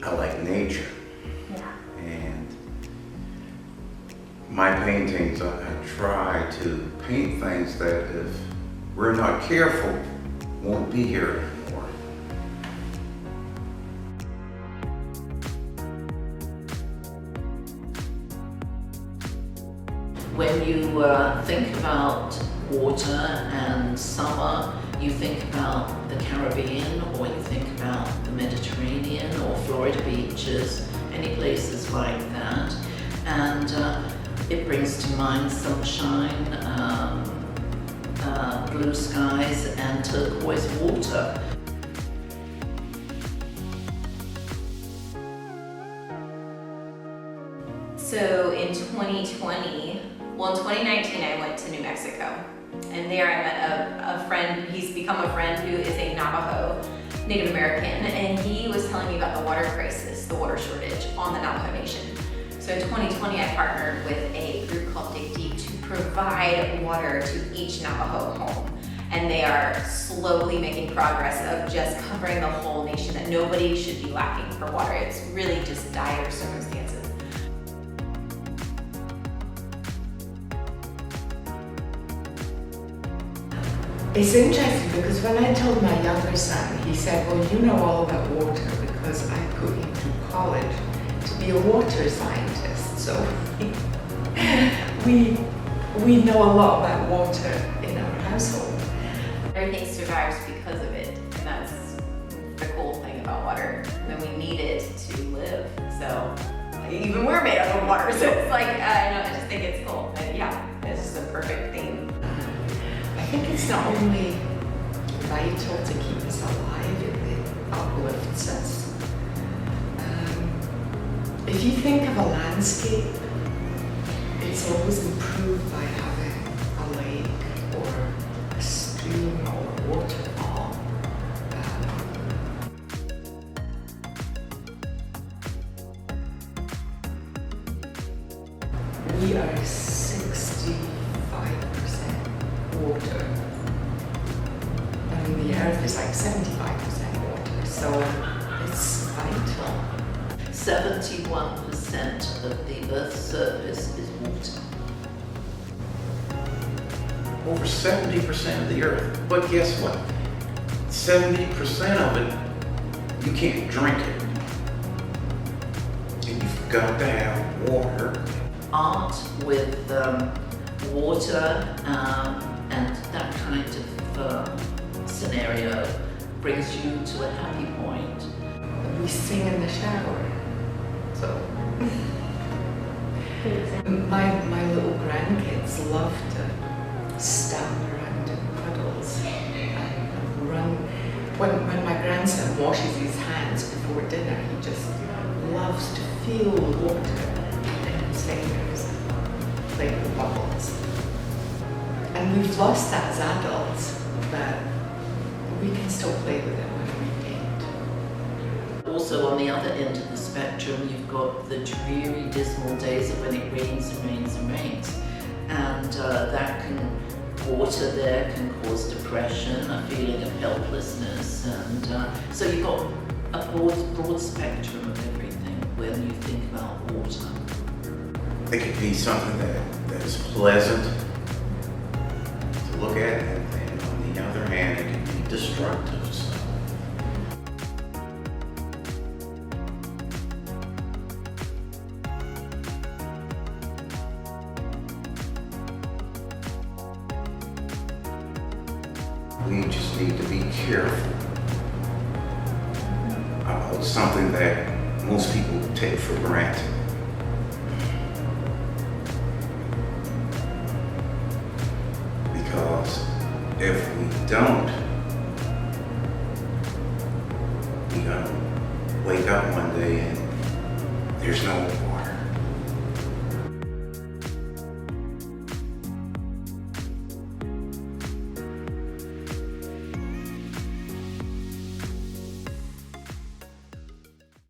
I like nature. Yeah. And my paintings, I try to paint things that if we're not careful, won't be here anymore. When you think about water and summer, you think about the Caribbean, or you think about the Mediterranean or Florida beaches, any places like that. And it brings to mind sunshine, blue skies and turquoise water. So in 2020, well, in 2019, I went to New Mexico, and there I met a friend. He's become a friend who is a Navajo Native American, and he was telling me about the water crisis, the water shortage on the Navajo Nation. So in 2020, I partnered with a group called Dig Deep to provide water to each Navajo home. And they are slowly making progress of just covering the whole nation, that nobody should be lacking for water. It's really just dire circumstances. It's interesting because when I told my younger son, he said, well, you know all about water because I put him through college to be a water scientist. So we know a lot about water in our household. Everything survives because of it, and that's the cool thing about water. And we need it to live. So even we're made up of water, so it's like, I just think it's cool. And yeah, it's just a perfect theme. I think it's not only vital to keep us alive, it uplifts us. If you think of a landscape, it's always improved by having a lake or a stream or a waterfall. We are 65% water. I mean, the earth is like 75% water, so it's vital. 71% of the Earth's surface is water. Over 70% of the earth. But guess what? 70% of it, you can't drink it. And you've got to have water. Art with water and that kind of scenario brings you to a happy point. We sing in the shower. So my little grandkids love to stand around in puddles and run. When my grandson washes his hands before dinner, he just loves to feel the water in his fingers, play with bubbles. And we've lost that as adults, but we can still play with it when we paint. Also on the other end of the spectrum, you've got the dreary, dismal days of when it rains and rains and rains. And water there can cause depression, a feeling of helplessness. And so you've got a broad spectrum of everything when you think about water. It could be something that is pleasant to look at, and on the other hand, it can be destructive. So. We just need to be careful about something that most people take for granted. Because if we don't,